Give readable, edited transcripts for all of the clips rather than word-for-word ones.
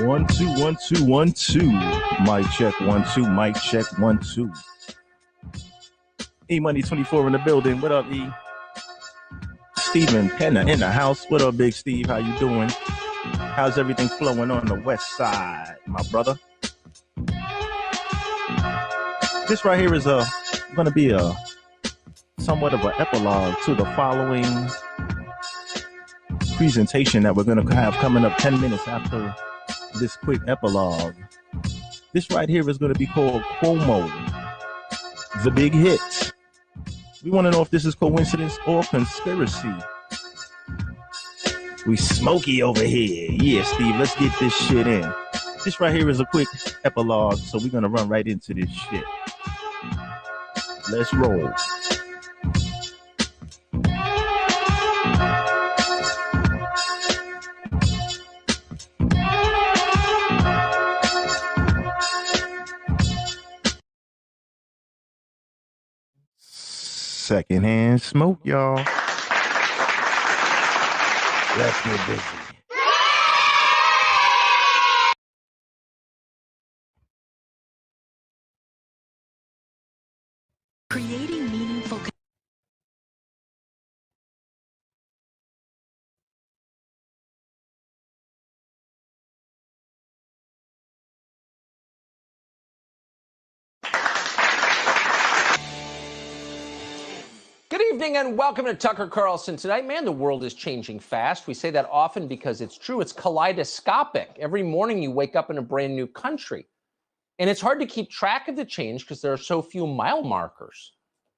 1 2 1 2 1 2. Mic check 1 2. Mic check 1 2. E Money 24 in the building. What up, E? Steven Penna in the house. What up, Big Steve? How you doing? How's everything flowing on the west side, my brother? This right here is going to be a somewhat of an epilogue to the following presentation that we're going to have coming up 10 minutes after this quick epilogue. This right here is going to be called COUMO, the big hit. We want to know if this is coincidence or conspiracy. We smoky over here. Yeah, Steve, let's get this shit in. This right here is a quick epilogue, so we're going to run right into this shit. Let's roll. Secondhand smoke, y'all. Let's get busy. Creating meaningful. Good evening and welcome to Tucker Carlson Tonight. Man, the world is changing fast. We say that often because it's true. It's kaleidoscopic. Every morning you wake up in a brand new country. And it's hard to keep track of the change because there are so few mile markers.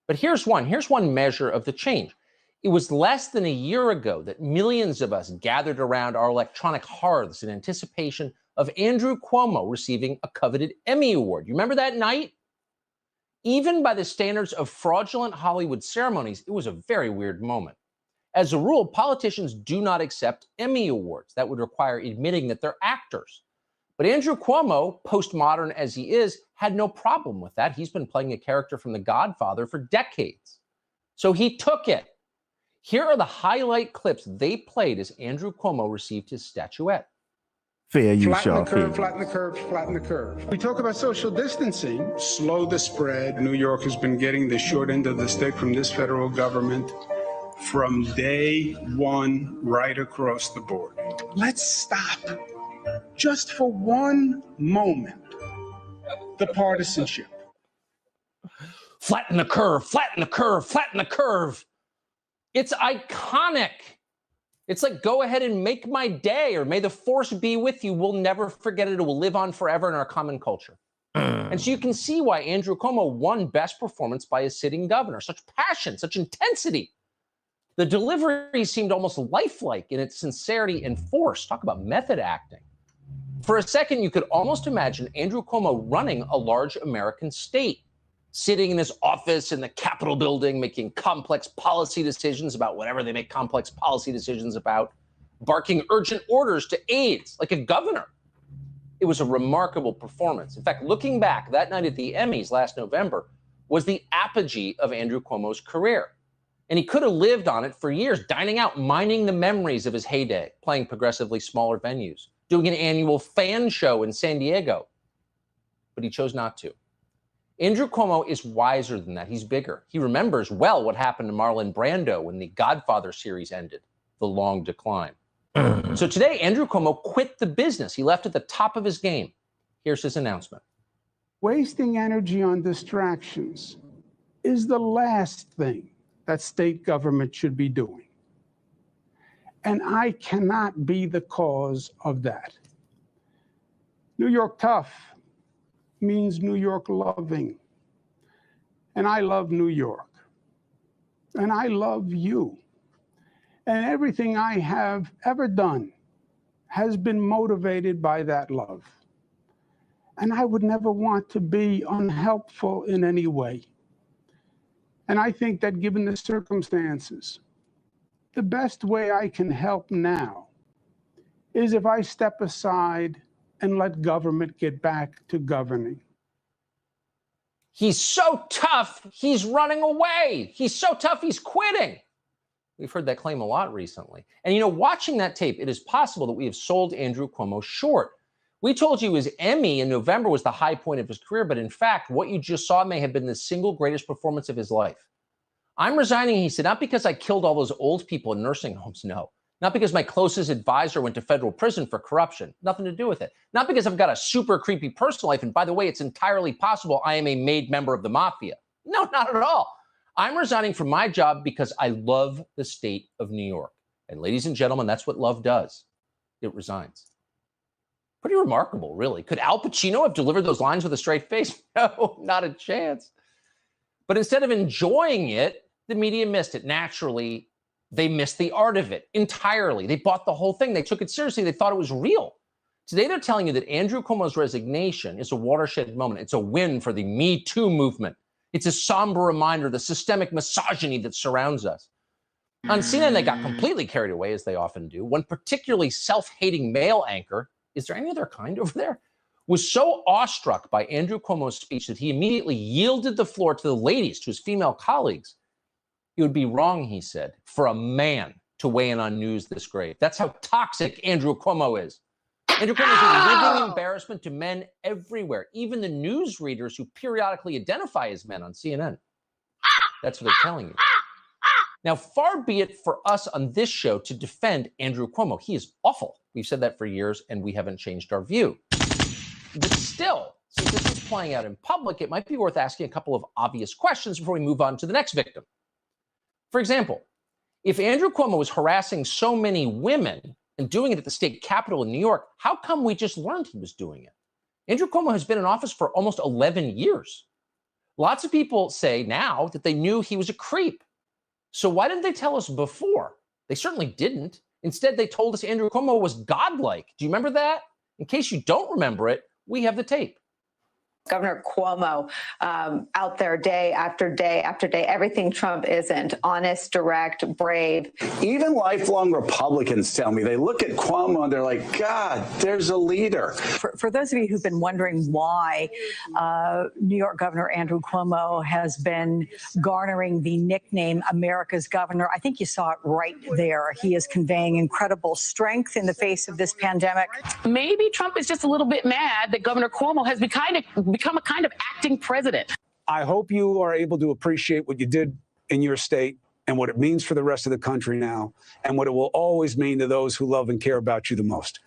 But here's one measure of the change. It was less than a year ago that millions of us gathered around our electronic hearths in anticipation of Andrew Cuomo receiving a coveted Emmy Award. You remember that night? Even by the standards of fraudulent Hollywood ceremonies, it was a very weird moment. As a rule, politicians do not accept Emmy Awards. That would require admitting that they're actors. But Andrew Cuomo, postmodern as he is, had no problem with that. He's been playing a character from The Godfather for decades. So he took it. Here are the highlight clips they played as Andrew Cuomo received his statuette. Fair use, Flatten y'all. the curve, flatten the curve, flatten the curve. We talk about social distancing, slow the spread. New York has been getting the short end of the stick from this federal government from day one right across the board. Let's stop, just for one moment, the partisanship. Flatten the curve, flatten the curve, flatten the curve. It's iconic. It's like, go ahead and make my day, or may the force be with you. We'll never forget it. It will live on forever in our common culture. And so you can see why Andrew Cuomo won Best Performance by a sitting governor. Such passion, such intensity. The delivery seemed almost lifelike in its sincerity and force. Talk about method acting. For a second, you could almost imagine Andrew Cuomo running a large American state, sitting in his office in the Capitol building, making complex policy decisions about whatever they make complex policy decisions about, barking urgent orders to aides like a governor. It was a remarkable performance. In fact, looking back, that night at the Emmys last November was the apogee of Andrew Cuomo's career. And he could have lived on it for years, dining out, mining the memories of his heyday, playing progressively smaller venues, doing an annual fan show in San Diego. But he chose not to. Andrew Cuomo is wiser than that. He's bigger. He remembers well what happened to Marlon Brando when the Godfather series ended, the long decline. So today, Andrew Cuomo quit the business. He left at the top of his game. Here's his announcement. Wasting energy on distractions is the last thing that state government should be doing. And I cannot be the cause of that. New York tough means New York loving. And I love New York. And I love you. And everything I have ever done has been motivated by that love. And I would never want to be unhelpful in any way. And I think that given the circumstances, the best way I can help now is if I step aside and let government get back to governing. He's so tough, he's running away. He's so tough, he's quitting. We've heard that claim a lot recently. And, you know, watching that tape, it is possible that we have sold Andrew Cuomo short. We told you his Emmy in November was the high point of his career, but in fact, what you just saw may have been the single greatest performance of his life. I'm resigning, he said, not because I killed all those old people in nursing homes, no. Not because my closest advisor went to federal prison for corruption. Nothing to do with it. Not because I've got a super creepy personal life, and by the way, it's entirely possible I am a made member of the mafia. No, not at all. I'm resigning from my job because I love the state of New York. And ladies and gentlemen, that's what love does. It resigns. Pretty remarkable, really. Could Al Pacino have delivered those lines with a straight face? No, not a chance. But instead of enjoying it, the media missed it. Naturally, they missed the art of it entirely. They bought the whole thing. They took it seriously. They thought it was real. Today, they're telling you that Andrew Cuomo's resignation is a watershed moment. It's a win for the Me Too movement. It's a somber reminder of the systemic misogyny that surrounds us. On CNN, they got completely carried away, as they often do. One particularly self-hating male anchor, is there any other kind over there, was so awestruck by Andrew Cuomo's speech that he immediately yielded the floor to the ladies, to his female colleagues. It would be wrong, he said, for a man to weigh in on news this grave. That's how toxic Andrew Cuomo is. Andrew Cuomo is a living embarrassment to men everywhere, even the news readers who periodically identify as men on CNN. That's what they're telling you. Now, far be it for us on this show to defend Andrew Cuomo. He is awful. We've said that for years, and we haven't changed our view. But still, since this is playing out in public, it might be worth asking a couple of obvious questions before we move on to the next victim. For example, if Andrew Cuomo was harassing so many women and doing it at the state capitol in New York, how come we just learned he was doing it? Andrew Cuomo has been in office for almost 11 years. Lots of people say now that they knew he was a creep. So why didn't they tell us before? They certainly didn't. Instead, they told us Andrew Cuomo was godlike. Do you remember that? In case you don't remember it, we have the tape. Governor Cuomo out there day after day after day, everything Trump isn't, honest, direct, brave. Even lifelong Republicans tell me, they look at Cuomo and they're like, God, there's a leader. For those of you who've been wondering why New York Governor Andrew Cuomo has been garnering the nickname America's Governor, I think you saw it right there. He is conveying incredible strength in the face of this pandemic. Maybe Trump is just a little bit mad that Governor Cuomo has become a kind of acting president. I hope you are able to appreciate what you did in your state and what it means for the rest of the country now, and what it will always mean to those who love and care about you the most.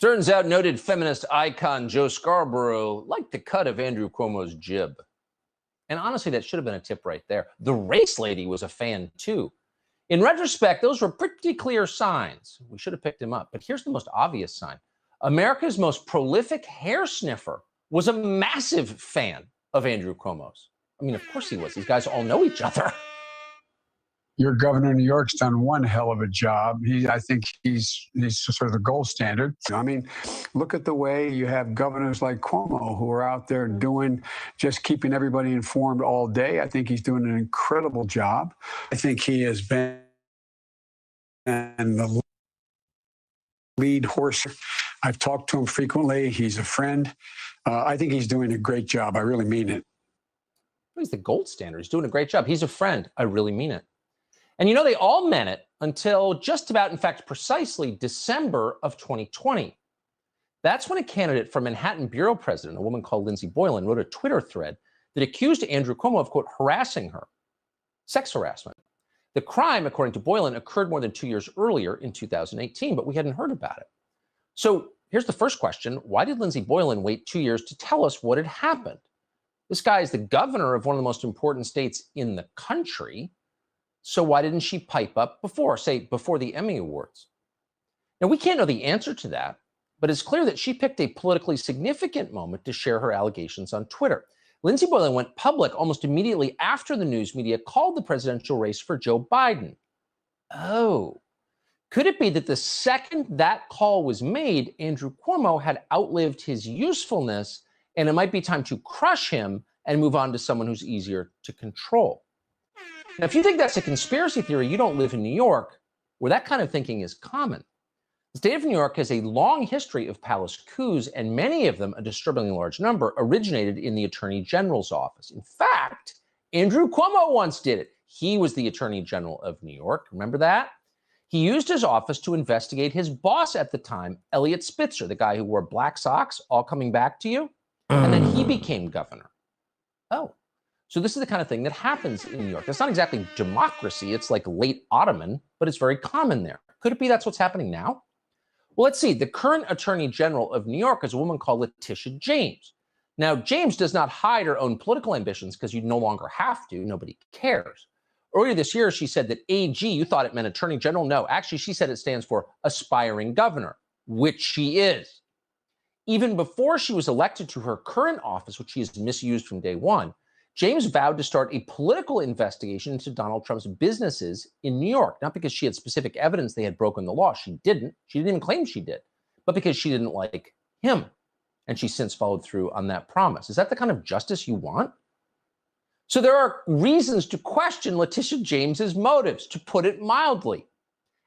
Turns out noted feminist icon Joe Scarborough liked the cut of Andrew Cuomo's jib. And honestly, that should have been a tip right there. The race lady was a fan too. In retrospect, those were pretty clear signs. We should have picked him up. But here's the most obvious sign. America's most prolific hair sniffer was a massive fan of Andrew Cuomo's. I mean, of course he was. These guys all know each other. Your governor of New York's done one hell of a job. I think he's sort of the gold standard. I mean, look at the way you have governors like Cuomo who are out there just keeping everybody informed all day. I think he's doing an incredible job. I think he has been the lead horse. I've talked to him frequently. He's a friend. I think he's doing a great job. I really mean it. He's the gold standard. He's doing a great job. He's a friend. I really mean it. And you know, they all meant it until just about, in fact, precisely December of 2020. That's when a candidate for Manhattan Bureau President, a woman called Lindsay Boylan, wrote a Twitter thread that accused Andrew Cuomo of, quote, harassing her, sex harassment. The crime, according to Boylan, occurred more than 2 years earlier in 2018, but we hadn't heard about it. So here's the first question. Why did Lindsay Boylan wait 2 years to tell us what had happened? This guy is the governor of one of the most important states in the country. So why didn't she pipe up before the Emmy Awards? Now, we can't know the answer to that, but it's clear that she picked a politically significant moment to share her allegations on Twitter. Lindsay Boylan went public almost immediately after the news media called the presidential race for Joe Biden. Oh. Could it be that the second that call was made, Andrew Cuomo had outlived his usefulness, and it might be time to crush him and move on to someone who's easier to control? Now, if you think that's a conspiracy theory, you don't live in New York, where that kind of thinking is common. The state of New York has a long history of palace coups, and many of them, a disturbingly large number, originated in the Attorney General's office. In fact, Andrew Cuomo once did it. He was the Attorney General of New York. Remember that? He used his office to investigate his boss at the time, Elliot Spitzer, the guy who wore black socks, all coming back to you. And then he became governor. Oh, so this is the kind of thing that happens in New York. It's not exactly democracy. It's like late Ottoman, but it's very common there. Could it be that's what's happening now? Well, let's see. The current Attorney General of New York is a woman called Letitia James. Now, James does not hide her own political ambitions because you no longer have to. Nobody cares. Earlier this year, she said that AG, you thought it meant Attorney General. No, actually, she said it stands for aspiring governor, which she is. Even before she was elected to her current office, which she has misused from day one, James vowed to start a political investigation into Donald Trump's businesses in New York, not because she had specific evidence they had broken the law. She didn't. She didn't even claim she did, but because she didn't like him. And she since followed through on that promise. Is that the kind of justice you want? So there are reasons to question Letitia James's motives, to put it mildly.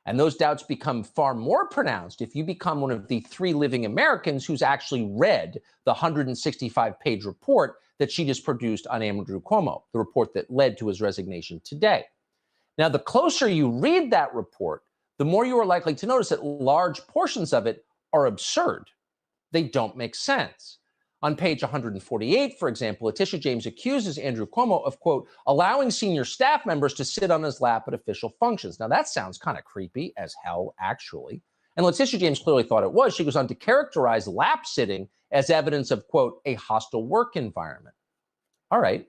And those doubts become far more pronounced if you become one of the 3 living Americans who's actually read the 165-page report that she just produced on Andrew Cuomo, the report that led to his resignation today. Now, the closer you read that report, the more you are likely to notice that large portions of it are absurd. They don't make sense. On page 148, for example, Letitia James accuses Andrew Cuomo of, quote, allowing senior staff members to sit on his lap at official functions. Now, that sounds kind of creepy as hell, actually. And Letitia James clearly thought it was. She goes on to characterize lap sitting as evidence of, quote, a hostile work environment. All right.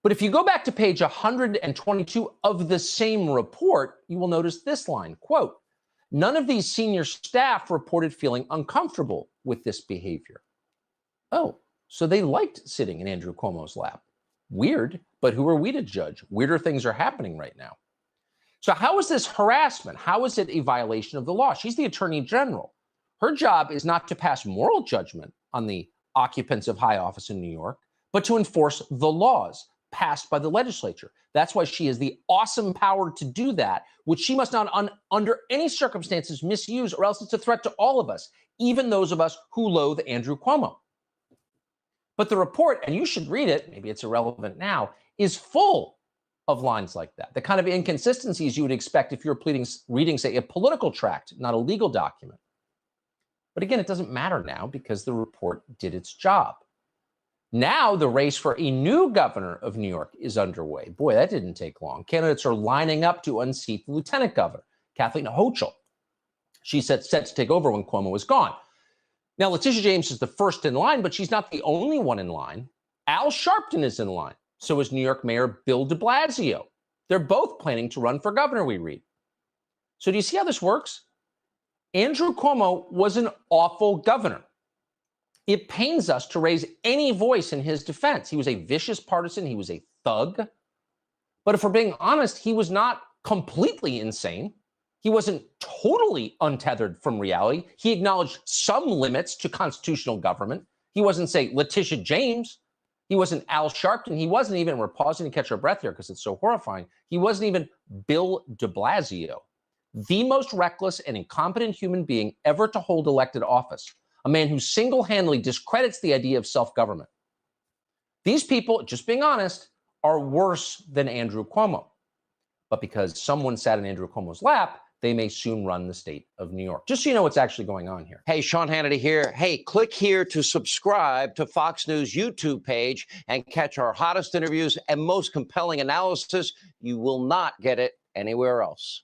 But if you go back to page 122 of the same report, you will notice this line, quote, none of these senior staff reported feeling uncomfortable with this behavior. Oh, so they liked sitting in Andrew Cuomo's lap. Weird, but who are we to judge? Weirder things are happening right now. So how is this harassment? How is it a violation of the law? She's the Attorney General. Her job is not to pass moral judgment on the occupants of high office in New York, but to enforce the laws passed by the legislature. That's why she has the awesome power to do that, which she must not under any circumstances misuse, or else it's a threat to all of us, even those of us who loathe Andrew Cuomo. But the report, and you should read it, maybe it's irrelevant now, is full of lines like that, the kind of inconsistencies you would expect if you're reading, say, a political tract, not a legal document. But again, it doesn't matter now because the report did its job. Now the race for a new governor of New York is underway. Boy, that didn't take long. Candidates are lining up to unseat the lieutenant governor, Kathleen Hochul. She's set to take over when Cuomo is gone. Now, Letitia James is the first in line, but she's not the only one in line. Al Sharpton is in line. So is New York Mayor Bill de Blasio. They're both planning to run for governor, we read. So do you see how this works? Andrew Cuomo was an awful governor. It pains us to raise any voice in his defense. He was a vicious partisan. He was a thug. But if we're being honest, he was not completely insane. He wasn't totally untethered from reality. He acknowledged some limits to constitutional government. He wasn't, say, Letitia James. He wasn't Al Sharpton. He wasn't even, we're pausing to catch our breath here because it's so horrifying, he wasn't even Bill de Blasio, the most reckless and incompetent human being ever to hold elected office, a man who single-handedly discredits the idea of self-government. These people, just being honest, are worse than Andrew Cuomo. But because someone sat in Andrew Cuomo's lap, they may soon run the state of New York. Just so you know what's actually going on here. Hey, Sean Hannity here. Hey, click here to subscribe to Fox News YouTube page and catch our hottest interviews and most compelling analysis. You will not get it anywhere else.